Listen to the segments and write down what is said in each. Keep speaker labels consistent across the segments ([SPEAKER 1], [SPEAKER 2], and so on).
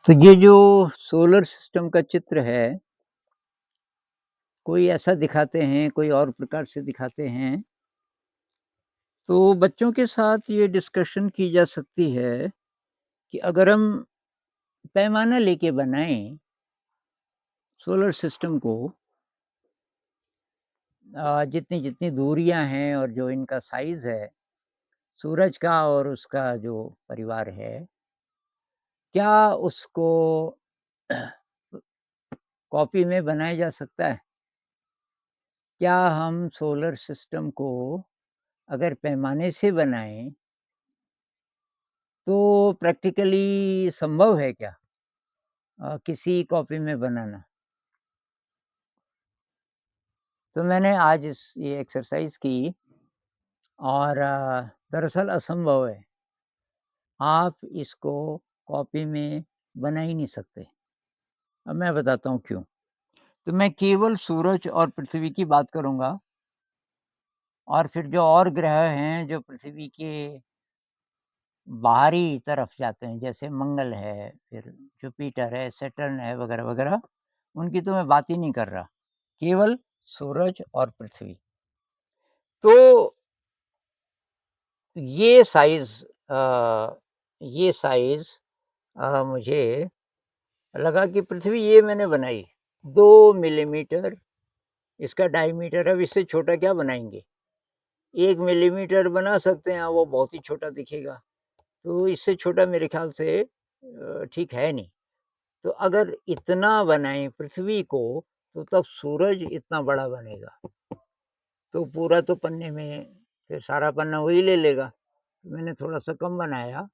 [SPEAKER 1] तो ये जो सोलर सिस्टम का चित्र है, कोई ऐसा दिखाते हैं, कोई और प्रकार से दिखाते हैं। तो बच्चों के साथ ये डिस्कशन की जा सकती है कि अगर हम पैमाना लेके बनाएँ सोलर सिस्टम को जितनी-जितनी दूरियाँ हैं और जो इनका साइज़ है, सूरज का और उसका जो परिवार है, क्या उसको कॉपी में बनाया जा सकता है? क्या हम सोलर सिस्टम को अगर पैमाने से बनाएँ तो प्रैक्टिकली संभव है क्या किसी कॉपी में बनाना? तो मैंने आज ये एक्सरसाइज़ की और दरअसल असंभव है। आप इसको कॉपी में बना ही नहीं सकते। अब मैं बताता हूँ क्यों? तो मैं केवल सूरज और पृथ्वी की बात करूँगा और फिर जो और ग्रह हैं जो पृथ्वी के बाहरी तरफ जाते हैं, जैसे मंगल है, फिर जुपिटर है, सैटर्न है वगैरह-वगैरह, उनकी तो मैं बात ही नहीं कर रहा। केवल सूरज और पृथ्वी। तो ये साइज़ ये साइज़ मुझे लगा कि पृथ्वी ये मैंने बनाई, 2 मिलीमीटर इसका डायमीटर, अब इससे छोटा क्या बनाएँगे? 1 मिलीमीटर बना सकते हैं, वो बहुत ही छोटा दिखेगा। तो इससे छोटा मेरे ख़्याल से ठीक है नहीं। तो अगर इतना बनाएँ पृथ्वी को, तो तब सूरज इतना बड़ा बनेगा। तो पूरा तो पन्ने में फिर सारा पन्ना वही ले लेगा। मैंने थोड़ा-सा कम बनाया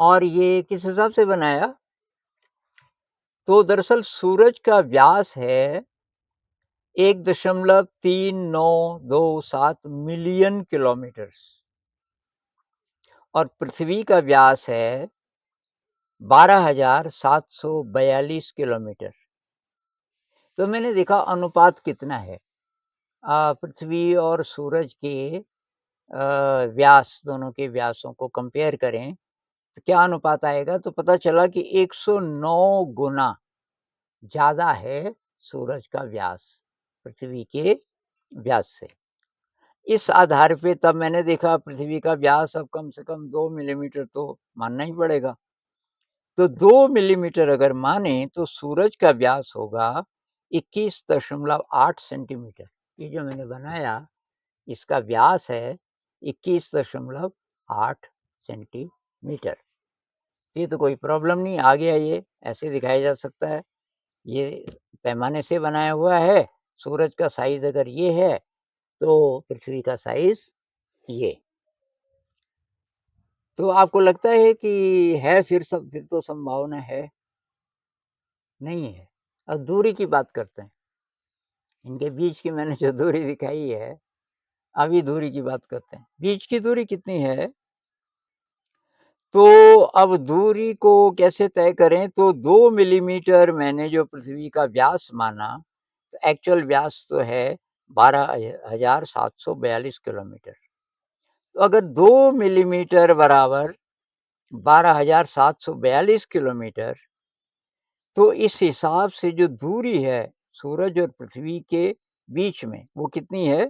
[SPEAKER 1] और ये किस हिसाब से बनाया, तो दरअसल सूरज का व्यास है 1.3927 मिलियन किलोमीटर्स और पृथ्वी का व्यास है 12,742 किलोमीटर। तो मैंने देखा अनुपात कितना है पृथ्वी और सूरज के व्यास, दोनों के व्यासों को कंपेयर करें, तो क्या अनुपात आएगा? तो पता चला कि 109 गुना ज़्यादा है सूरज का व्यास, पृथ्वी के व्यास से। इस आधार पे तब मैंने देखा पृथ्वी का व्यास अब कम से कम 2 मिलीमीटर तो मानना ही पड़ेगा। तो 2 मिलीमीटर अगर माने तो सूरज का व्यास होगा 21.8 सेंटीमीटर। ये जो मैंने बनाया इसका व्यास है 21.8 सेंटीमीटर। ये तो कोई प्रॉब्लम नहीं, आ गया ये, ऐसे दिखाया जा सकता है। ये पैमाने से बनाया हुआ है, सूरज का साइज़ अगर ये है, तो पृथ्वी का साइज़ ये। तो आपको लगता है कि है फिर तो संभावना है? नहीं है। अब दूरी की बात करते हैं। इनके बीच की मैंने जो दूरी दिखाई है, अभी दूरी की बात करते हैं। बीच की दूरी कितनी है? तो अब दूरी को कैसे तय करें? तो 2 मिलीमीटर मैंने जो पृथ्वी का व्यास माना, तो एक्चुअल व्यास तो है 12,742 किलोमीटर। तो अगर 2 मिलीमीटर बराबर 12,742 किलोमीटर, तो इस हिसाब से जो दूरी है सूरज और पृथ्वी के बीच में, वो कितनी है?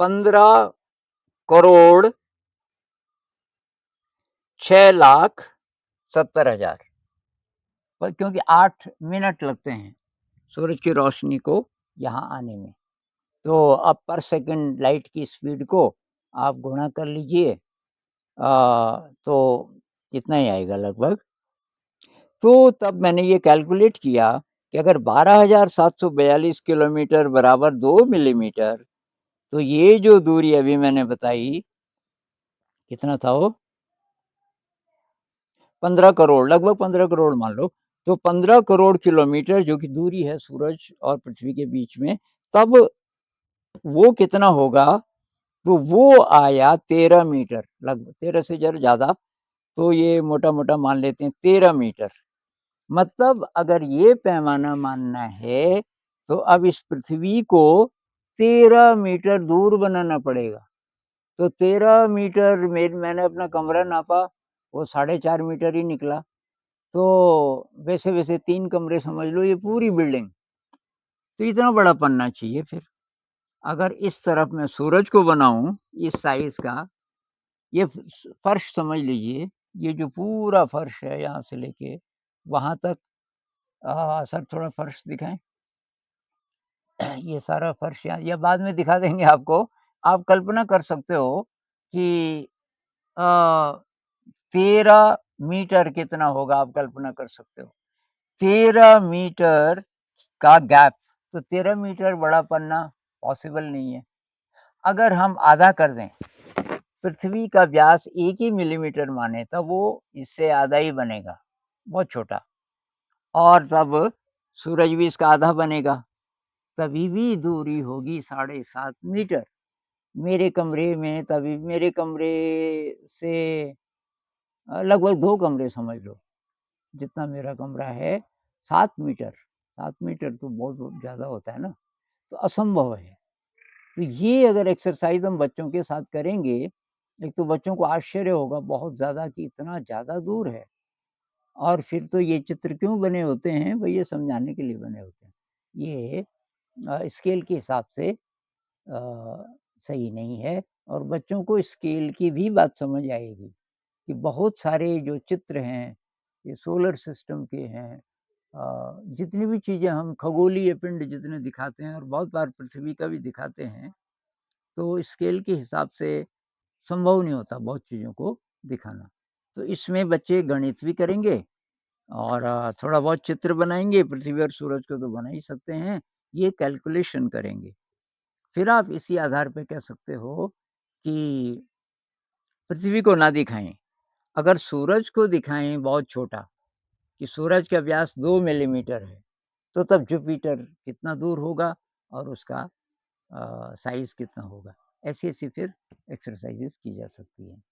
[SPEAKER 1] 15 करोड़ 6,70,000 पर क्योंकि 8 मिनट लगते हैं सूरज की रोशनी को यहाँ आने में। तो अब पर सेकंड लाइट की स्पीड को आप गुणा कर लीजिए तो इतना ही आएगा लगभग। तो तब मैंने ये कैलकुलेट किया कि अगर 12,742 किलोमीटर बराबर 2 मिलीमीटर, तो ये जो दूरी अभी मैंने बताई, कितना था वो? 15 करोड़, लगभग 15 करोड़ मान लो। तो 15 करोड़ किलोमीटर जो कि दूरी है सूरज और पृथ्वी के बीच में, तब वो कितना होगा? तो वो आया 13 मीटर, लगभग 13 से ज़रा ज़्यादा, तो ये मोटा-मोटा मान लेते हैं 13 मीटर। मतलब अगर ये पैमाना मानना है, तो अब इस पृथ्वी को 13 मीटर दूर बनाना पड़ेगा। तो 13 मीटर मैंने अपना कमरा नापा, वो 4.5 मीटर ही निकला। तो वैसे-वैसे 3 कमरे समझ लो, ये पूरी बिल्डिंग। तो इतना बड़ा पन्ना चाहिए फिर। अगर इस तरफ मैं सूरज को बनाऊँ, इस साइज़ का, ये फर्श समझ लीजिए, ये जो पूरा फर्श है यहाँ से लेके वहाँ तक। सर थोड़ा फर्श दिखाएँ? ये सारा फर्श यहाँ, या बाद में दिखा देंगे आपको। आप कल्पना कर सकते हो कि अ, 13 मीटर कितना होगा, आप कल्पना कर सकते हो। 13 मीटर का गैप, तो 13 मीटर बड़ा पन्ना पॉसिबल नहीं है। अगर हम आधा कर दें, पृथ्वी का व्यास 1 ही मिलीमीटर माने, तब वो इससे आधा ही बनेगा, बहुत छोटा। और तब सूरज भी इसका आधा बनेगा, तभी भी दूरी होगी 7.5 मीटर। मेरे कमरे में, तभी मेरे कमरे से लगभग 2 कमरे समझ लो, जितना मेरा कमरा है, 7 मीटर। 7 मीटर तो बहुत ज़्यादा होता है ना, तो असंभव है। तो ये अगर एक्सरसाइज़ हम बच्चों के साथ करेंगे, एक तो बच्चों को आश्चर्य होगा बहुत ज़्यादा कि इतना ज़्यादा दूर है। और फिर तो ये चित्र क्यों बने होते हैं, भई ये समझाने के लिए बने होते हैं। ये स्केल के हिसाब से सही नहीं है, और बच्चों को स्केल की भी बात समझ आएगी कि बहुत सारे जो चित्र हैं, ये सोलर सिस्टम के हैं। जितनी भी चीज़ें हम खगोलीय पिंड जितने दिखाते हैं, और बहुत बार पृथ्वी का भी दिखाते हैं, तो स्केल के हिसाब से संभव नहीं होता बहुत चीज़ों को दिखाना। तो इसमें बच्चे गणित भी करेंगे, और थोड़ा बहुत चित्र बनाएँगे, पृथ्वी और सूरज को तो बना ही सकते हैं, ये कैलकुलेशन करेंगे। फिर आप इसी आधार पे कह सकते हो कि पृथ्वी को ना दिखाएँ, अगर सूरज को दिखाएँ बहुत छोटा, कि सूरज का व्यास 2 मिलीमीटर है, तो तब जुपिटर कितना दूर होगा और उसका साइज़ कितना होगा। ऐसी-ऐसी फिर एक्सरसाइज़ेज़ की जा सकती हैं।